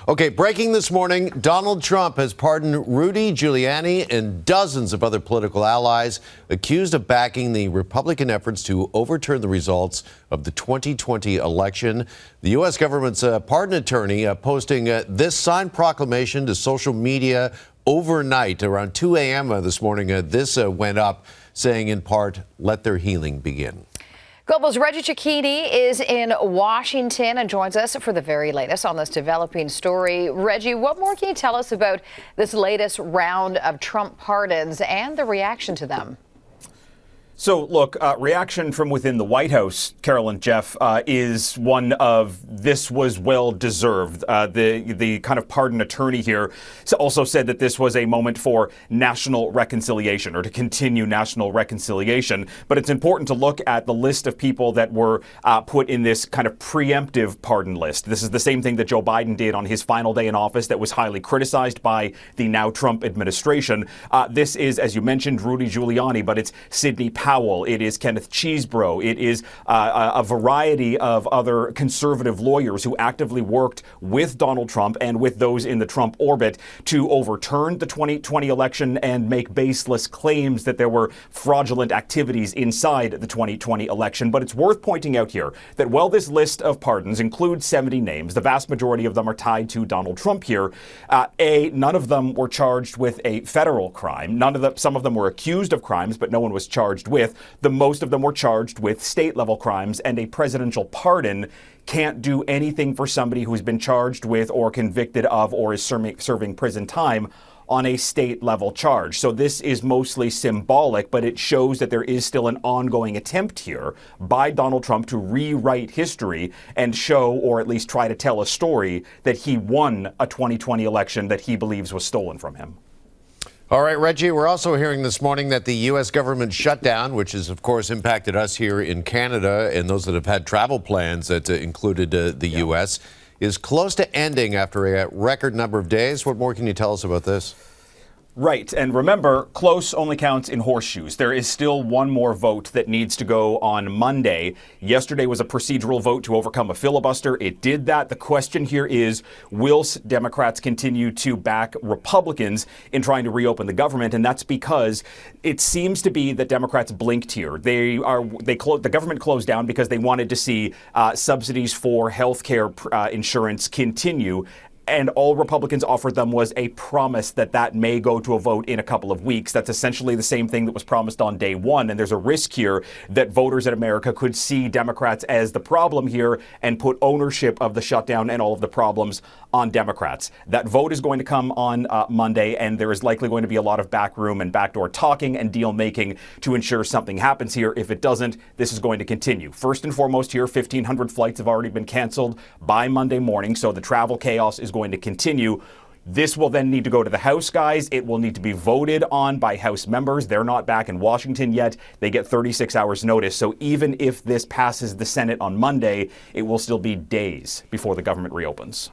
Okay, breaking this morning, Donald Trump has pardoned Rudy Giuliani and dozens of other political allies accused of backing the Republican efforts to overturn the results of the 2020 election. The U.S. government's pardon attorney posting this signed proclamation to social media overnight around 2 a.m. This morning. This went up, saying in part, "Let their healing begin." Global's Reggie Cicchini is in Washington and joins us for the very latest on this developing story. Reggie, what more can you tell us about this latest round of Trump pardons and the reaction to them? So, look, reaction from within the White House, Carol and Jeff, is one of this was well deserved. The kind of pardon attorney here also said that this was a moment for national reconciliation, or to continue national reconciliation. But it's important to look at the list of people that were put in this kind of preemptive pardon list. This is the same thing that Joe Biden did on his final day in office that was highly criticized by the now Trump administration. This is, as you mentioned, Rudy Giuliani, but it's Sidney Powell, it is Kenneth Chesebro, it is a variety of other conservative lawyers who actively worked with Donald Trump and with those in the Trump orbit to overturn the 2020 election and make baseless claims that there were fraudulent activities inside the 2020 election. But it's worth pointing out here that while this list of pardons includes 70 names, the vast majority of them are tied to Donald Trump here. None of them were charged with a federal crime. Some of them were accused of crimes, but no one was charged with. The most of them were charged with state-level crimes, and a presidential pardon can't do anything for somebody who's been charged with or convicted of or is serving prison time on a state-level charge. So this is mostly symbolic, but it shows that there is still an ongoing attempt here by Donald Trump to rewrite history and show, or at least try to tell a story, that he won a 2020 election that he believes was stolen from him. All right, Reggie, we're also hearing this morning that the U.S. government shutdown, which has, of course, impacted us here in Canada and those that have had travel plans that included the U.S., is close to ending after a record number of days. What more can you tell us about this? Right. And remember, close only counts in horseshoes. There is still one more vote that needs to go on Monday. Yesterday was a procedural vote to overcome a filibuster. It did that. The question here is, will Democrats continue to back Republicans in trying to reopen the government? And that's because it seems to be that Democrats blinked here. The government closed down because they wanted to see subsidies for health care insurance continue. And all Republicans offered them was a promise that that may go to a vote in a couple of weeks. That's essentially the same thing that was promised on day one. And there's a risk here that voters in America could see Democrats as the problem here and put ownership of the shutdown and all of the problems on Democrats. That vote is going to come on Monday, and there is likely going to be a lot of backroom and backdoor talking and deal making to ensure something happens here. If it doesn't, this is going to continue. First and foremost here, 1,500 flights have already been canceled by Monday morning, so the travel chaos is going to continue. This will then need to go to the House, guys. It will need to be voted on by House members. They're not back in Washington yet. They get 36 hours notice. So even if this passes the Senate on Monday, it will still be days before the government reopens.